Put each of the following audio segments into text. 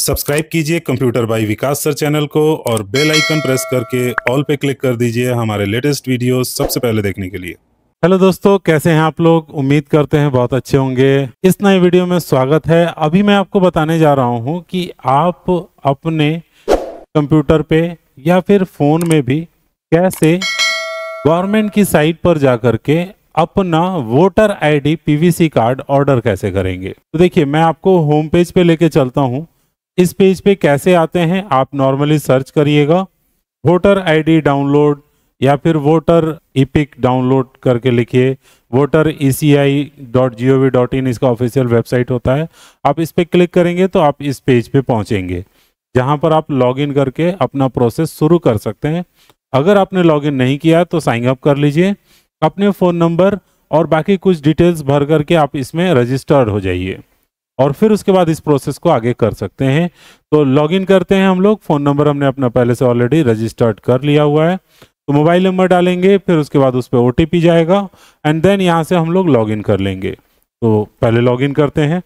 Subscribe कीजिए computer bye विकास sir channel को और बेल आइकन प्रेस करके ऑल पे क्लिक कर दीजिए हमारे लेटेस्ट वीडियो सबसे पहले देखने के लिए। हेलो दोस्तों, कैसे हैं आप लोग। उम्मीद करते हैं बहुत अच्छे होंगे। इस नए वीडियो में स्वागत है। अभी मैं आपको बताने जा रहा हूं कि आप अपने कंप्यूटर पे या फिर फ़ोन में भी कैसे गवर्नमेंट की साइट पर जाकर के अपना voter ID PVC card order कैसे करेंगे। तो देखिए, मैं आपको होम पेज पे लेके चलता हूं। इस पेज पे कैसे आते हैं, आप नॉर्मली सर्च करिएगा वोटर आईडी डाउनलोड या फिर वोटर इपिक डाउनलोड करके लिखिए। voter.eci.gov.in इसका ऑफिशियल वेबसाइट होता है। आप इस पे क्लिक करेंगे तो आप इस पेज पे पहुंचेंगे, जहां पर आप लॉगिन करके अपना प्रोसेस शुरू कर सकते हैं। अगर आपने लॉगिन नहीं किया तो साइन अप कर लीजिए, अपने फ़ोन नंबर और बाकी कुछ डिटेल्स भर करके आप इसमें रजिस्टर्ड हो जाइए और फिर उसके बाद इस प्रोसेस को आगे कर सकते हैं। तो लॉगिन करते हैं हम लोग। फ़ोन नंबर हमने अपना पहले से ऑलरेडी रजिस्टर्ड कर लिया हुआ है, तो मोबाइल नंबर डालेंगे, फिर उसके बाद उस पर ओटीपी जाएगा एंड देन यहाँ से हम लोग लॉगिन कर लेंगे। तो पहले लॉगिन करते हैं।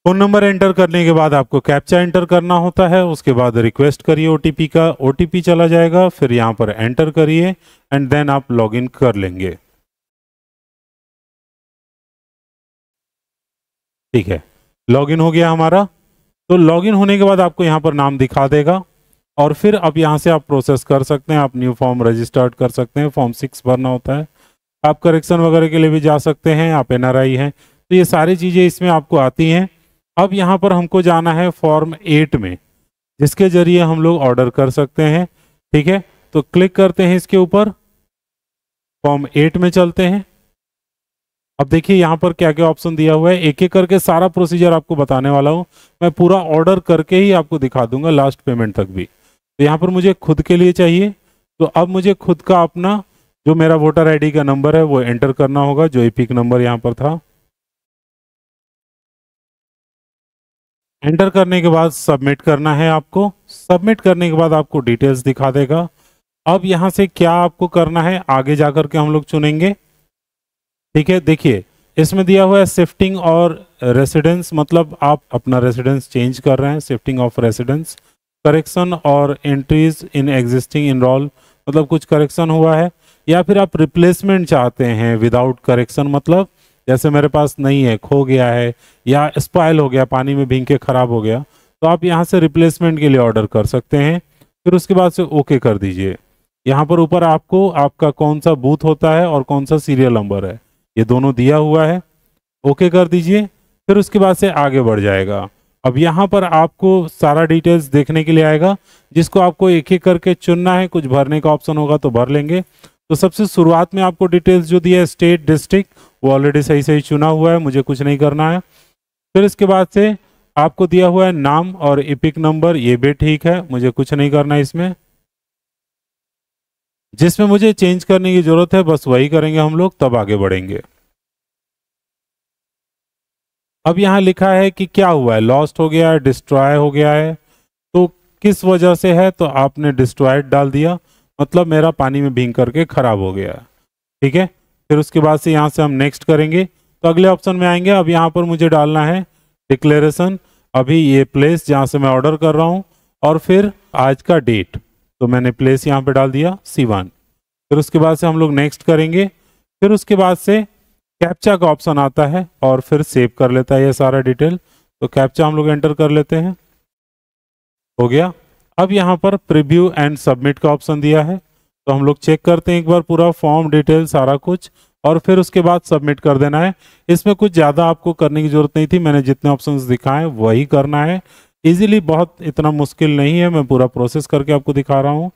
फ़ोन नंबर एंटर करने के बाद आपको कैप्चा एंटर करना होता है। उसके बाद रिक्वेस्ट करिए ओटीपी का, ओटीपी चला जाएगा, फिर यहाँ पर एंटर करिए एंड देन आप लॉगिन कर लेंगे। ठीक है, लॉगिन हो गया हमारा। तो लॉगिन होने के बाद आपको यहाँ पर नाम दिखा देगा और फिर अब यहाँ से आप प्रोसेस कर सकते हैं। आप न्यू फॉर्म रजिस्टर्ड कर सकते हैं। फॉर्म 6 भरना होता है। आप करेक्शन वगैरह के लिए भी जा सकते हैं। आप एनआरआई हैं तो ये सारी चीज़ें इसमें आपको आती हैं। अब यहाँ पर हमको जाना है फॉर्म 8 में, जिसके जरिए हम लोग ऑर्डर कर सकते हैं। ठीक है, तो क्लिक करते हैं इसके ऊपर, फॉर्म 8 में चलते हैं। अब देखिए यहाँ पर क्या क्या ऑप्शन दिया हुआ है। एक एक करके सारा प्रोसीजर आपको बताने वाला हूँ। मैं पूरा ऑर्डर करके ही आपको दिखा दूंगा लास्ट पेमेंट तक भी। तो यहाँ पर मुझे खुद के लिए चाहिए, तो अब मुझे खुद का अपना जो मेरा वोटर आईडी का नंबर है वो एंटर करना होगा, जो एपिक नंबर यहाँ पर था। एंटर करने के बाद सबमिट करना है आपको। सबमिट करने के बाद आपको डिटेल्स दिखा देगा। अब यहाँ से क्या आपको करना है आगे जाकर के हम लोग चुनेंगे। ठीक है, देखिए इसमें दिया हुआ है शिफ्टिंग और रेसिडेंस, मतलब आप अपना रेसिडेंस चेंज कर रहे हैं, शिफ्टिंग ऑफ रेसिडेंस। करेक्शन और एंट्रीज इन एग्जिस्टिंग इनरोल, मतलब कुछ करेक्शन हुआ है, या फिर आप रिप्लेसमेंट चाहते हैं विदाउट करेक्शन, मतलब जैसे मेरे पास नहीं है, खो गया है या स्पॉइल हो गया, पानी में भीग के खराब हो गया, तो आप यहाँ से रिप्लेसमेंट के लिए ऑर्डर कर सकते हैं। फिर उसके बाद से ओके कर दीजिए। यहाँ पर ऊपर आपको आपका कौन सा बूथ होता है और कौन सा सीरियल नंबर है, ये दोनों दिया हुआ है। ओके कर दीजिए, फिर उसके बाद से आगे बढ़ जाएगा। अब यहाँ पर आपको सारा डिटेल्स देखने के लिए आएगा, जिसको आपको एक एक करके चुनना है। कुछ भरने का ऑप्शन होगा तो भर लेंगे। तो सबसे शुरुआत में आपको डिटेल्स जो दिया है स्टेट डिस्ट्रिक्ट, वो ऑलरेडी सही सही चुना हुआ है, मुझे कुछ नहीं करना है। फिर इसके बाद से आपको दिया हुआ है नाम और इपिक नंबर, ये भी ठीक है, मुझे कुछ नहीं करना है इसमें। जिसमें मुझे चेंज करने की जरूरत है बस वही करेंगे हम लोग, तब आगे बढ़ेंगे। अब यहाँ लिखा है कि क्या हुआ है, लॉस्ट हो गया है, डिस्ट्रॉय हो गया है, तो किस वजह से है, तो आपने डिस्ट्रॉयड डाल दिया, मतलब मेरा पानी में भीग करके खराब हो गया। ठीक है, फिर उसके बाद से यहाँ से हम नेक्स्ट करेंगे तो अगले ऑप्शन में आएंगे। अब यहाँ पर मुझे डालना है डिक्लेरेशन, अभी ये प्लेस जहाँ से मैं ऑर्डर कर रहा हूँ, और फिर आज का डेट, तो मैंने प्लेस यहाँ पे डाल दिया C1। फिर उसके बाद से हम लोग नेक्स्ट करेंगे। फिर उसके बाद से कैप्चा का ऑप्शन आता है और फिर सेव कर लेता है ये सारा डिटेल। तो कैप्चा हम लोग एंटर कर लेते हैं, हो गया। अब यहाँ पर प्रीव्यू एंड सबमिट का ऑप्शन दिया है, तो हम लोग चेक करते हैं एक बार पूरा फॉर्म डिटेल सारा कुछ, और फिर उसके बाद सबमिट कर देना है। इसमें कुछ ज़्यादा आपको करने की जरूरत नहीं थी, मैंने जितने ऑप्शंस दिखाए वही करना है। इजीली, बहुत इतना मुश्किल नहीं है, मैं पूरा प्रोसेस करके आपको दिखा रहा हूँ।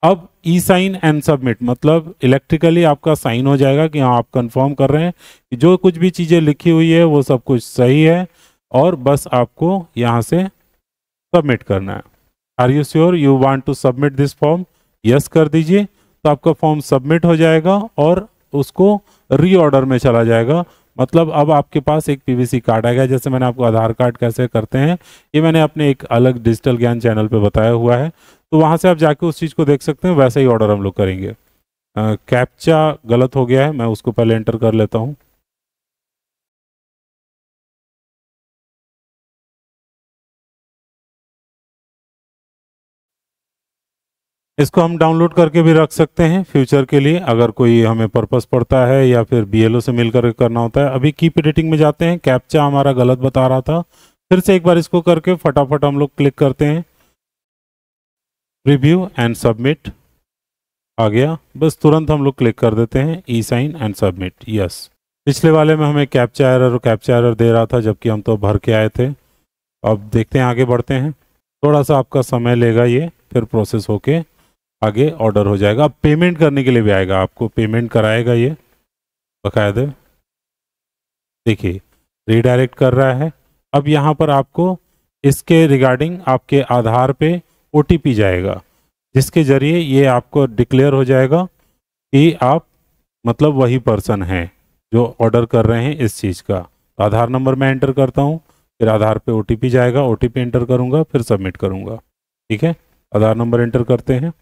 अब ई साइन एंड सबमिट, मतलब इलेक्ट्रिकली आपका साइन हो जाएगा कि हाँ आप कंफर्म कर रहे हैं कि जो कुछ भी चीज़ें लिखी हुई है वो सब कुछ सही है, और बस आपको यहाँ से सबमिट करना है। Are you sure you want to submit this form, yes कर दीजिए। तो आपका फॉर्म सबमिट हो जाएगा और उसको रीऑर्डर में चला जाएगा। मतलब अब आपके पास एक पीवीसी कार्ड आएगा। जैसे मैंने आपको आधार कार्ड कैसे करते हैं, ये मैंने अपने एक अलग डिजिटल ज्ञान चैनल पे बताया हुआ है, तो वहाँ से आप जाके उस चीज़ को देख सकते हैं। वैसा ही ऑर्डर हम लोग करेंगे। कैप्चा गलत हो गया है, मैं उसको पहले एंटर कर लेता हूँ। इसको हम डाउनलोड करके भी रख सकते हैं फ्यूचर के लिए, अगर कोई हमें पर्पस पड़ता है या फिर बीएलओ से मिलकर करना होता है। अभी कीप एडिटिंग में जाते हैं, कैप्चा हमारा गलत बता रहा था, फिर से एक बार इसको करके फटाफट हम लोग क्लिक करते हैं, रिव्यू एंड सबमिट आ गया। बस तुरंत हम लोग क्लिक कर देते हैं ई साइन एंड सबमिट, यस। पिछले वाले में हमें कैप्चा एरर दे रहा था, जबकि हम तो भर के आए थे। अब देखते हैं, आगे बढ़ते हैं। थोड़ा सा आपका समय लेगा ये, फिर प्रोसेस होके आगे ऑर्डर हो जाएगा। अब पेमेंट करने के लिए भी आएगा, आपको पेमेंट कराएगा ये बकायदे। देखिए रीडायरेक्ट कर रहा है। अब यहाँ पर आपको इसके रिगार्डिंग आपके आधार पे ओटीपी जाएगा, जिसके जरिए ये आपको डिक्लेयर हो जाएगा कि आप मतलब वही पर्सन हैं जो ऑर्डर कर रहे हैं इस चीज़ का। आधार नंबर मैं एंटर करता हूँ, फिर आधार पे ओटीपी जाएगा, ओटीपी एंटर करूँगा, फिर सबमिट करूँगा। ठीक है, आधार नंबर एंटर करते हैं।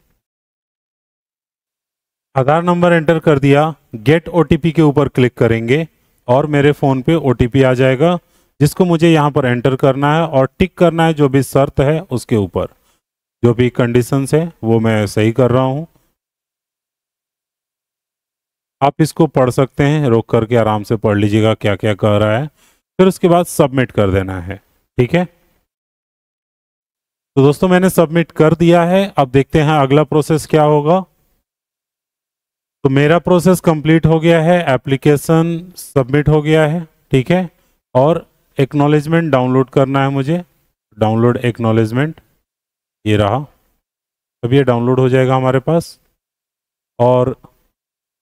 आधार नंबर एंटर कर दिया, गेट ओटीपी के ऊपर क्लिक करेंगे और मेरे फ़ोन पे ओटीपी आ जाएगा, जिसको मुझे यहाँ पर एंटर करना है और टिक करना है जो भी शर्त है उसके ऊपर। जो भी कंडीशंस है वो मैं सही कर रहा हूँ। आप इसको पढ़ सकते हैं, रोक करके आराम से पढ़ लीजिएगा क्या क्या कह रहा है, फिर उसके बाद सबमिट कर देना है। ठीक है, तो दोस्तों मैंने सबमिट कर दिया है। अब देखते हैं अगला प्रोसेस क्या होगा। तो मेरा प्रोसेस कंप्लीट हो गया है, एप्लीकेशन सबमिट हो गया है। ठीक है, और एक्नॉलेजमेंट डाउनलोड करना है मुझे, डाउनलोड एक्नॉलेजमेंट, ये रहा। अब ये डाउनलोड हो जाएगा हमारे पास। और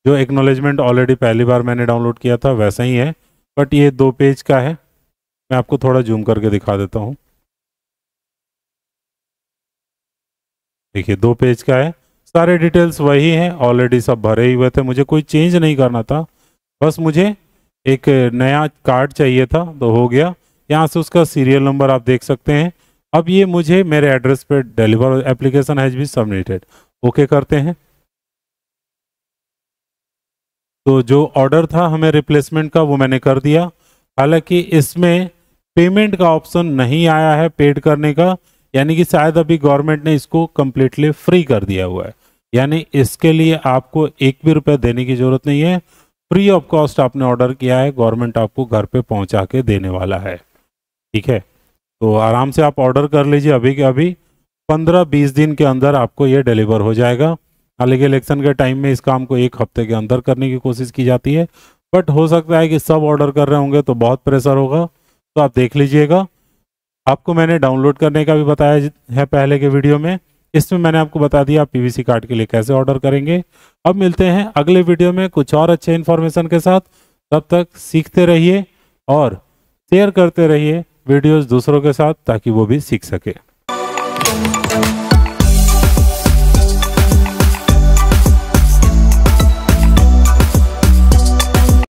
जो एक्नॉलेजमेंट ऑलरेडी पहली बार मैंने डाउनलोड किया था वैसा ही है, बट ये 2 पेज का है। मैं आपको थोड़ा जूम करके दिखा देता हूँ। देखिए 2 पेज का है, सारे डिटेल्स वही हैं, ऑलरेडी सब भरे ही हुए थे, मुझे कोई चेंज नहीं करना था। बस मुझे एक नया कार्ड चाहिए था तो हो गया। यहाँ से उसका सीरियल नंबर आप देख सकते हैं। अब ये मुझे मेरे एड्रेस पे deliver, application has been submitted, okay करते हैं। तो जो ऑर्डर था हमें रिप्लेसमेंट का वो मैंने कर दिया। हालांकि इसमें पेमेंट का ऑप्शन नहीं आया है पेड करने का, यानी कि शायद अभी गवर्नमेंट ने इसको कम्प्लीटली फ्री कर दिया हुआ है, यानी इसके लिए आपको 1 भी रुपये देने की ज़रूरत नहीं है। फ्री ऑफ कॉस्ट आपने ऑर्डर किया है, गवर्नमेंट आपको घर पे पहुंचा के देने वाला है। ठीक है, तो आराम से आप ऑर्डर कर लीजिए अभी के अभी, 15-20 दिन के अंदर आपको ये डिलीवर हो जाएगा। हालांकि इलेक्शन के टाइम में इस काम को 1 हफ्ते के अंदर करने की कोशिश की जाती है, बट हो सकता है कि सब ऑर्डर कर रहे होंगे तो बहुत प्रेशर होगा, तो आप देख लीजिएगा। आपको मैंने डाउनलोड करने का भी बताया है पहले के वीडियो में, इसमें मैंने आपको बता दिया आप पीवीसी कार्ड के लिए कैसे ऑर्डर करेंगे। अब मिलते हैं अगले वीडियो में कुछ और अच्छे इन्फॉर्मेशन के साथ। तब तक सीखते रहिए और शेयर करते रहिए वीडियोस दूसरों के साथ, ताकि वो भी सीख सके।